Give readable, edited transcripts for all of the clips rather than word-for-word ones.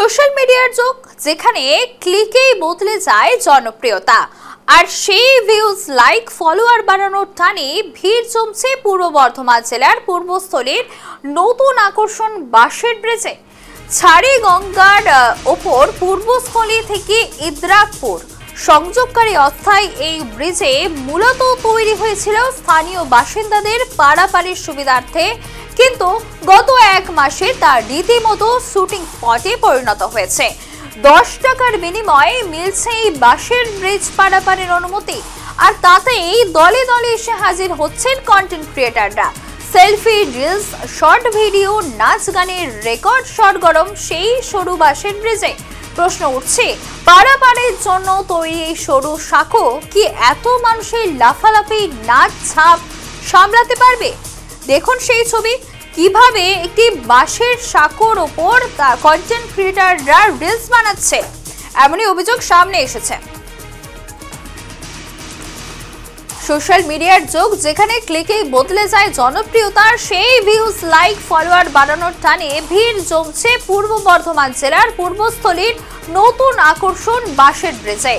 Social মিডিয়ার যুগ, যেখানে ক্লিকেই বদলে যায় জনপ্রিয়তা। আর সেই ভিউজ, লাইক, ফলোয়ার বাড়ানোর টানে ভিড় জমছে পূর্ব বর্ধমান জেলার পূর্বস্থলীর নতুন আকর্ষণ বাঁশের ব্রিজে। ছাড়ি গঙ্গার ওপর পূর্বস্থলী থেকে ইদ্রাকপুর সংযোগকারী অস্থায়ী এই ব্রিজে মূলত তৈরি হয়েছিল স্থানীয় বাসিন্দাদের পারাপারের সুবিধার্থে, কিন্তু গত এক মাসে তা রীতিমতো শুটিং স্পটে পরিণত হয়েছে। 10 টাকার বিনিময়ে মিলছে এই বাঁশের ব্রিজ পারাপারের অনুমতি, আর তাতেই দলে দলে এসে হাজির হচ্ছেন কন্টেন্ট ক্রিয়েটাররা। সেলফি, রিলস, শর্ট ভিডিও, নাচ গানের রেকর্ড সরগরম সেই সরু বাঁশের ব্রিজে। প্রশ্ন উঠছে, পারাপারের জন্য তৈরি এই সরু সাঁকো কি এত মানুষের লাফালাফি, নাচ, ছাপ সামলাতে পারবে? দেখুন সেই ছবি, কিভাবে একটি বাঁশের সাঁকোর ওপর কন্টেন্ট ক্রিয়েটাররা রিলস বানাচ্ছে। এমনই অভিযোগ সামনে এসেছে। সোশ্যাল মিডিয়ার যুগ, যেখানে ক্লিকেই বদলে যায় জনপ্রিয়তার সেই ভিউজ, লাইক, ফলোয়ার বাড়ানোর টানে ভিড় জমছে পূর্ব বর্ধমান জেলার পূর্বস্থলীর নতুন আকর্ষণ বাঁশের ব্রিজে।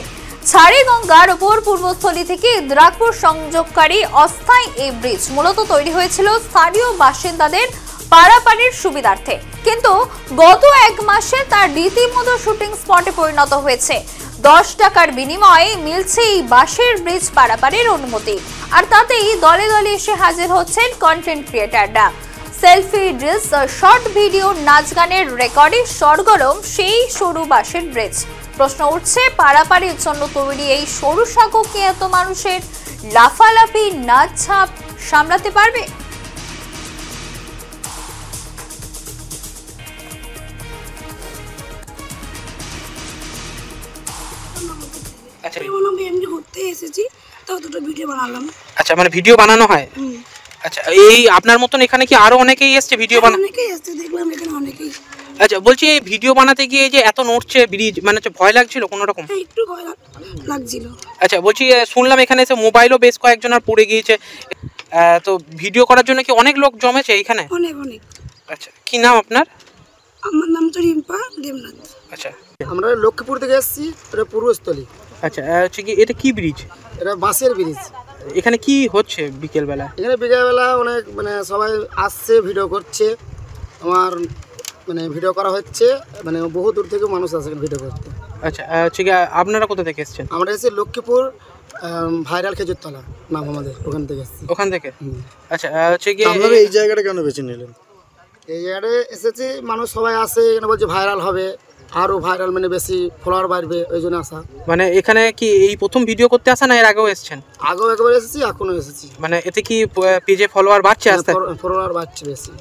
ছাড়ি গঙ্গার উপর পূর্বস্থলী থেকে ইদ্রাকপুর সংযোগকারী অস্থায়ী এই ব্রিজ মূলত তৈরি হয়েছিল স্থানীয় বাসিন্দাদের পারাপারের সুবিধার্থে, কিন্তু গত এক মাসে তার রীতিমতো শুটিং স্পটে পরিণত হয়েছে। 10 টাকার বিনিময়ে মিলছে এই বাঁশের ব্রিজ পারাপারের অনুমতি, আর তাতেই দলে দলে এসে হাজির হচ্ছেন কন্টেন্ট ক্রিয়েটাররা। সেলফি, রিলস, শর্ট ভিডিও, নাচ গানের রেকর্ডে সরগরম সেই সরু বাঁশের ব্রিজ। প্রশ্ন উঠছে, পারাপারের জন্য তৈরি এই সরু সাঁকো কি এত মানুষের লাফালাফি, নাচ, ছাপ সামলাতে পারবে? আচ্ছা, এমনি ঘুরতে এসেছি, তাও দুটো ভিডিও বানালাম। আচ্ছা, মানে ভিডিও বানানো হয়? আচ্ছা, এই আপনার মতন এখানে কি আরো অনেকেই এসছে ভিডিও বানাতে? অনেকেই এসছে, দেখলাম এখানে অনেকেই। আচ্ছা, বলছি এই ভিডিও বানাতে গিয়ে যে এত নড়ছে ব্রিজ, মানে ভয় লাগছিল কোনো রকম? একটু ভয় লাগছিল। আচ্ছা, বলছি শুনলাম এখানে এসে মোবাইলও বেশ কয়েকজনের পড়ে গিয়েছে, তো ভিডিও করার জন্য কি অনেক লোক জমেছে এখানে? অনেক অনেক। আচ্ছা, কি নাম আপনার? আমার নাম তো রিম্পা দেবনাথ। আচ্ছা, আমরা লক্ষ্মীপুর থেকে এসেছি, এটা পূর্বস্থলী। আচ্ছা, হচ্ছে কি এটা কি ব্রিজ? এটা বাঁশের ব্রিজ। এখানে কি হচ্ছে বিকেলবেলা? এখানে বিকেলবেলা অনেক সবাই আসছে, ভিডিও করছে। আমার ভিডিও করা হচ্ছে, বহু দূর থেকে মানুষ আসে ভিডিও করতে। আচ্ছা, হচ্ছে কি আপনারা কোথা থেকে এসেছেন? আমরা এসেছি লক্ষ্মীপুর ভাইরাল খেজুরতলা নাম আমাদের, ওখান থেকে এসেছি। ওখান থেকে? আচ্ছা, হচ্ছে কি আপনারা এই জায়গাটা কেন বেছে নিলেন? এই জায়গাটায় এসেছি, মানুষ সবাই আসে এখানে, বলছে ভাইরাল হবে, আরও ভাইরাল বেশি ফলোয়ার বাড়বে, ওই জন্য আসা। এখানে কি এই প্রথম ভিডিও করতে আসা না এর আগেও এসেছেন? আগেও একবার এসেছি, এখনো এসেছি। এতে কি পেজে ফলোয়ার বাড়ছে? ফলোয়ার বাড়ছে বেশি।